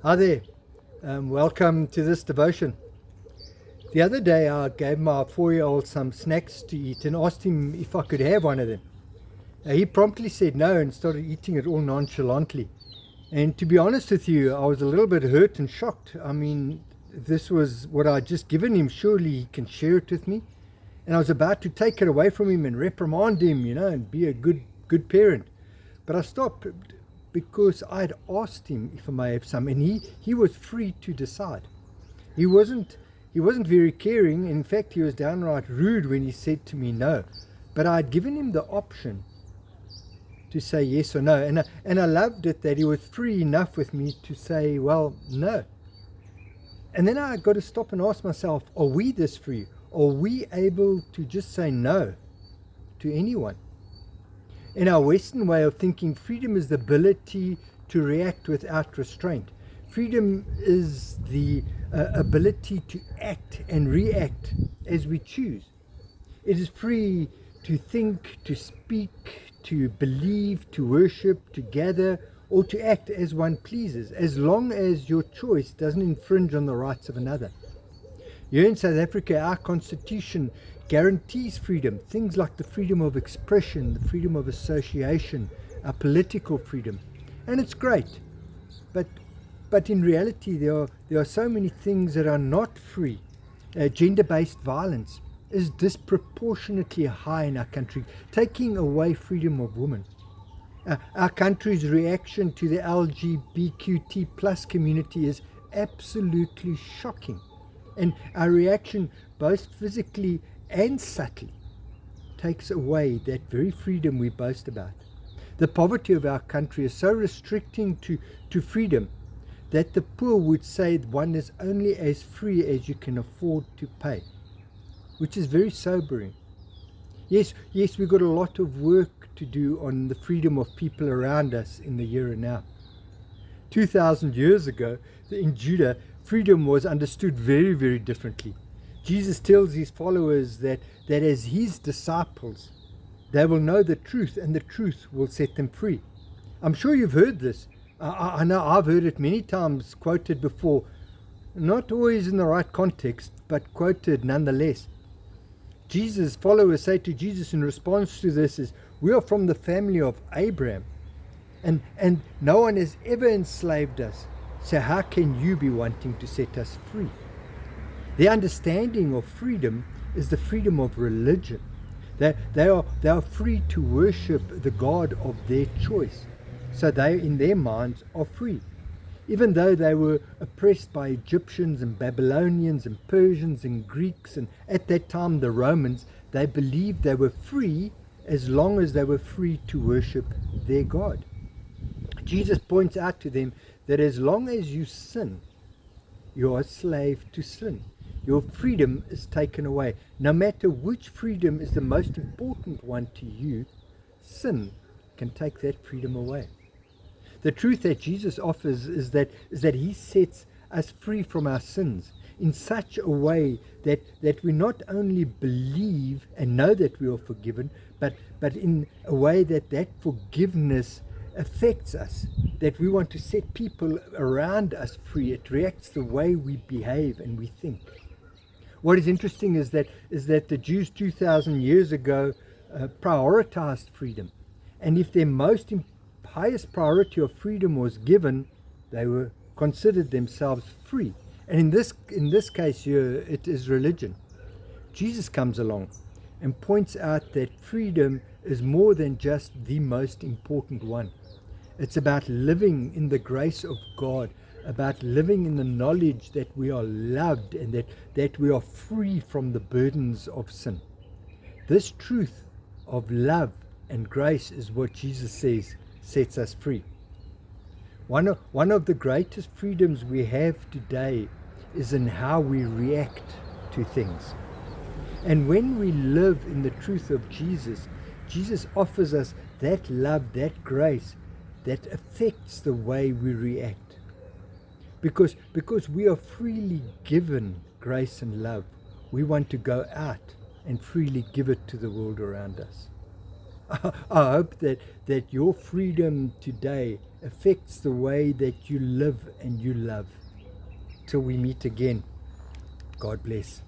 Hi there. Welcome to this devotion. The other day, I gave my 4-year-old some snacks to eat and asked him if I could have one of them. He promptly said no and started eating it all nonchalantly. And to be honest with you, I was a little bit hurt and shocked. I mean, if this was what I'd just given him, surely he can share it with me. And I was about to take it away from him and reprimand him, and be a good parent. But I stopped because I'd asked him if I may have some, and he was free to decide. He wasn't very caring. In fact, he was downright rude when he said to me no. But I'd given him the option to say yes or no, and I loved it that he was free enough with me to say, well, no. And then I got to stop and ask myself, are we this free? Are we able to just say no to anyone? In our Western way of thinking, freedom is the ability to react without restraint. Freedom is the ability to act and react as we choose. It is free to think, to speak, to believe, to worship, to gather, or to act as one pleases, as long as your choice doesn't infringe on the rights of another. Here in South Africa, our constitution guarantees freedom, things like the freedom of expression, the freedom of association, our political freedom, and it's great. But in reality, there are so many things that are not free. Gender-based violence is disproportionately high in our country, taking away freedom of women. Our country's reaction to the LGBTQ plus community is absolutely shocking. And our reaction, both physically and subtly, takes away that very freedom we boast about. The poverty of our country is so restricting to freedom that the poor would say one is only as free as you can afford to pay, which is very sobering. Yes, we've got a lot of work to do on the freedom of people around us in the here and now. 2,000 years ago, in Judah, freedom was understood very, very differently. Jesus tells his followers that as his disciples, they will know the truth, and the truth will set them free. I'm sure you've heard this. I know I've heard it many times quoted before, not always in the right context, but quoted nonetheless. Jesus' followers say to Jesus in response to this is, we are from the family of Abraham, and no one has ever enslaved us. So how can you be wanting to set us free? Their understanding of freedom is the freedom of religion. They are free to worship the God of their choice. So they, in their minds, are free. Even though they were oppressed by Egyptians and Babylonians and Persians and Greeks, and at that time the Romans, they believed they were free as long as they were free to worship their God. Jesus points out to them that as long as you sin, you are a slave to sin. Your freedom is taken away. No matter which freedom is the most important one to you, sin can take that freedom away. The truth that Jesus offers is that he sets us free from our sins in such a way that we not only believe and know that we are forgiven, but in a way that forgiveness affects us, that we want to set people around us free. It reacts the way we behave and we think. What is interesting is that the Jews 2,000 years ago prioritized freedom, and if their highest priority of freedom was given, they were considered themselves free. And in this case here, it is religion. Jesus comes along and points out that freedom is more than just the most important one. It's about living in the grace of God, about living in the knowledge that we are loved and that we are free from the burdens of sin. This truth of love and grace is what Jesus says sets us free. One of the greatest freedoms we have today is in how we react to things. And when we live in the truth of Jesus, Jesus offers us that love, that grace that affects the way we react. Because we are freely given grace and love, we want to go out and freely give it to the world around us. I hope that your freedom today affects the way that you live and you love. Till we meet again, God bless.